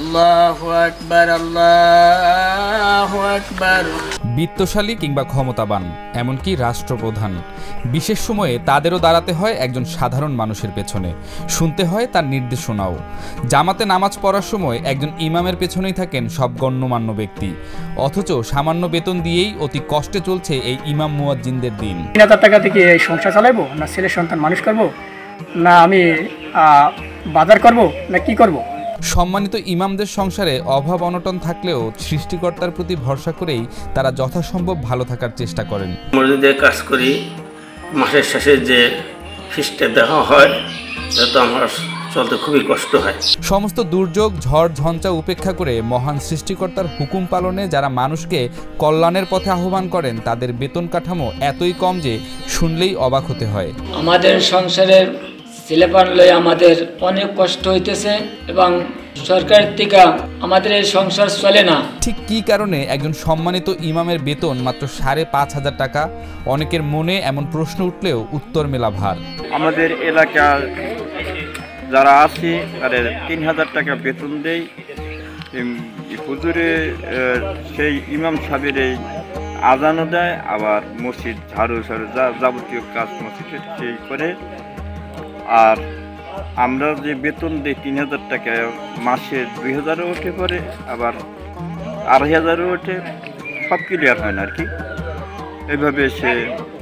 আল্লাহু আকবার, আল্লাহু আকবার। বিত্তশালী কিংবা ক্ষমতাবান, এমনকি রাষ্ট্রপ্রধান, বিশেষ সময়ে তাদেরও দাঁড়াতে হয় একজন সাধারণ মানুষের পেছনে, শুনতে হয় তার নির্দেশনাও। জামাতে নামাজ পড়ার সময় একজন ইমামের পেছনেই থাকেন সব গণ্যমান্য ব্যক্তি, অথচ সামান্য বেতন দিয়েই অতি কষ্টে চলছে এই ইমাম মুয়াজ্জিনদের দিন। ৩,০০০ টাকা থেকে এই সংসার চালাবো, না ছেলে সন্তান মানুষ করব, না আমি বাজার করব, না কি করব? সম্মানিত ইমামদের সংসারে অভাব অনটন থাকলেও সৃষ্টিকর্তার প্রতি ভরসা করেই তারা যথাসম্ভব ভালো থাকার চেষ্টা করেন। মসজিদে কাজ করি, মাসের শেষে যে ফিসটা দেওয়া হয় তো আমার চলতে খুবই কষ্ট হয়। সমস্ত দুর্যোগ, ঝড় ঝঞ্ঝা উপেক্ষা করে মহান সৃষ্টিকর্তার হুকুম পালনে যারা মানুষকে কল্যাণের পথে আহ্বান করেন, তাদের বেতন কাঠামো এতই কম যে শুনলেই অবাক হতে হয়। আমাদের সংসারের ছেলেপান লয়ে আমাদের অনেক কষ্ট হইতেছে এবং সরকারের থেকে আমাদের এই সংসার চলে না। ঠিক কী কারণে একজন সম্মানিত ইমামের বেতন মাত্র 5,500 টাকা? অনেকের মনে এমন প্রশ্ন উঠলেও উত্তর মেলা ভার। আমাদের এলাকার যারা আছে তাদের 3,000 টাকা বেতন দেয়। হুজুরে সেই ইমাম সাহেবের এই আজানও দেয়, আবার মসজিদ ঝাড়ু যাবতীয় কাজ মসজিদে সেই করে। আর আমরা যে বেতন দিই 3,000 টাকা, মাসে 2,000ও ওঠে পরে, আবার 2,500ও ওঠে, সব ক্লিয়ার হয় না আর কি। এইভাবে সে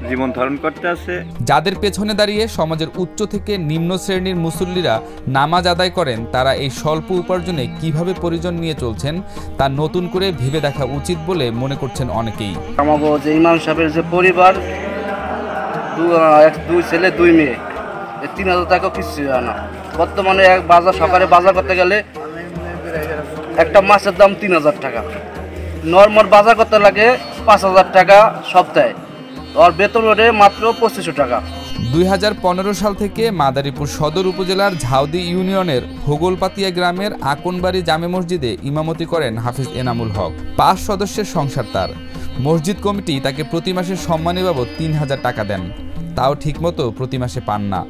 জীবন ধারণ করতে আছে। যাদের পেছনে দাঁড়িয়ে সমাজের উচ্চ থেকে নিম্ন শ্রেণীর মুসল্লিরা নামাজ আদায় করেন, তারা এই স্বল্প উপার্জনে কিভাবে পরিজন নিয়ে চলছেন তা নতুন করে ভেবে দেখা উচিত বলে মনে করছেন অনেকেই। আমাকে যে ইমাম সাহেবের যে পরিবার, দুই ছেলে 2 মেয়ে, 3,000 টাকা কিছু হয় না। বর্তমানে এক বাজার সকালে বাজার করতে গেলে একটা মাছের দাম 3,000 টাকা, নর্মাল বাজার করতে লাগে 5,000 টাকা সপ্তাহে, আর বেতন ওঠে মাত্র 2,500 টাকা। 2015 সাল থেকে মাদারীপুর সদর উপজেলার ঝাউদি ইউনিয়নের হোগলপাতিয়া গ্রামের আকনবাড়ি জামে মসজিদে ইমামতি করেন হাফিজ এনামুল হক। 5 সদস্যের সংসার তার। মসজিদ কমিটি তাকে প্রতি মাসে সম্মানী বাবদ 3,000 টাকা দেন, তাও ঠিকমতো প্রতি মাসে পান না।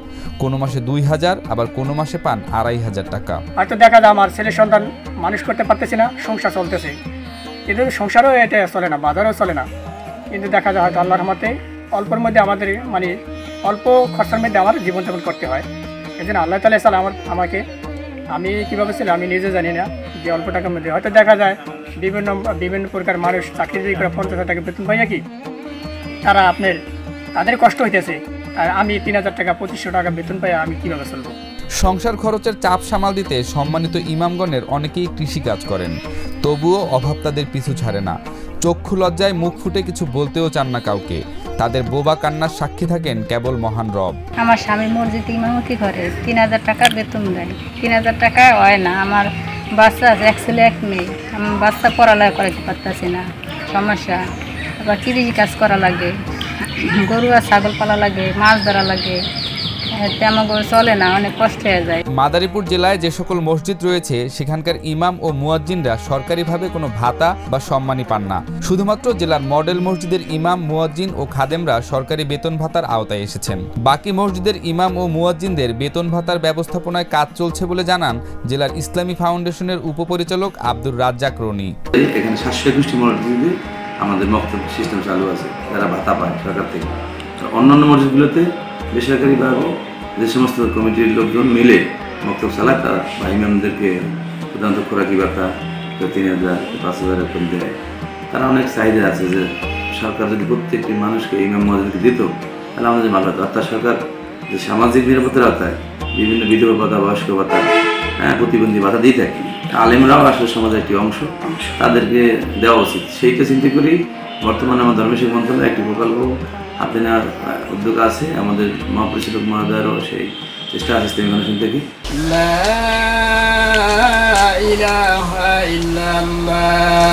কোনো মাসে 2,000, আবার কোনো মাসে পান 2,500 টাকা। হয়তো দেখা যায় আমার ছেলে সন্তান মানুষ করতে পারতেছি না, সংসার চলতেছে, কিন্তু সংসারও এটা চলে না, বাজারও চলে না। কিন্তু দেখা যায় হয়তো আল্লাহর রহমতে অল্পের মধ্যে আমাদের অল্প খরচার মধ্যে আমার জীবনযাপন করতে হয়। এই জন্য আল্লাহ তাআলা সালাম আমাকে, আমি কীভাবে ছিল আমি নিজে জানি না, যে অল্প টাকার মধ্যে হয়তো দেখা যায় বিভিন্ন প্রকার মানুষ চাকরি করে 50,000 টাকা বেতন পাই কি, তারা তাদের কষ্ট হইতেছে, আর আমি 3,000 টাকা 2,500 টাকা বেতন পাই, আমি কীভাবে চলবো? সংসার খরচের চাপ সামাল দিতে সম্মানিত ইমামগণের অনেকেই কৃষিকাজ করেন, তবুও অভাব তাদের পিছু ছাড়ে না। চক্ষু লজ্জায় মুখ ফুটে কিছু বলতেও চান না কাউকে। তাদের বোবা কান্নার সাক্ষী থাকেন কেবল মহান রব। আমার স্বামী মসজিদে ইমামতি করে, 3,000 টাকা বেতন দেয়। 3,000 টাকা হয় না। আমার বাচ্চা আছে, 1 ছেলে 1 মেয়ে। আমার বাচ্চা পড়ালেখা করাতে পারতেছি না, সমস্যা। আবার কৃষি কাজ করা লাগে, গরু আর ছাগল পালা লাগে, মাছ ধরা লাগে, তেমন চলে না, অনেক কষ্ট হয়ে যায়। মাদারীপুর জেলায় যে সকল মসজিদ রয়েছে, সেখানকার ইমাম ও মুয়াজ্জিনরা সরকারিভাবে কোনো ভাতা বা সম্মানী পান না। শুধুমাত্র জেলার মডেল মসজিদের ইমাম, মুয়াজ্জিন ও খাদেমরা সরকারি বেতন ভাতার আওতায় এসেছেন। বাকি মসজিদের ইমাম ও মুয়াজ্জিনদের বেতন ভাতার ব্যবস্থাপনায় কাজ চলছে বলে জানান জেলার ইসলামী ফাউন্ডেশনের উপপরিচালক আব্দুর রাজ্জাক রনি। এখানে 721টি মসজিদে আমাদের মক্তব সিস্টেম চালু আছে, যারা ভাতা পায় সরকার থেকে। অন্যান্য মসজিদগুলোতে বেসরকারিভাবে যে সমস্ত কমিটির লোকজন মিলে মক্তব চালায়, তারা বা ইমামদেরকে প্রধানত খোরাকি ভাতা 3,000, 5,000 এরকম দেয়। তারা অনেক চাহিদা আছে যে সরকার যদি প্রত্যেকটি মানুষকে ইমাম মুয়াজ্জিনকে দিত, তাহলে আমাদের ভালো হতো। অর্থাৎ সরকার যে সামাজিক নিরাপত্তার আওতায় বিভিন্ন বিধবা ভাতা, বয়স্ক ভাতা, প্রতিবন্ধী ভাতা দিয়ে থাকে, আলেমরাও আসলে সমাজের একটি অংশ, তাদেরকে দেওয়া উচিত। সেইটা চিন্তা করেই বর্তমানে আমার ধর্মশিক্ষা মন্ত্রণালয় একটি প্রকল্প হাতে নেওয়ার উদ্যোগ আছে। আমাদের মহাপরিচালক মহোদয়েরও সেই চেষ্টা আছে ইসলামী ফাউন্ডেশন থেকে। লা ইলাহা ইল্লাল্লাহ।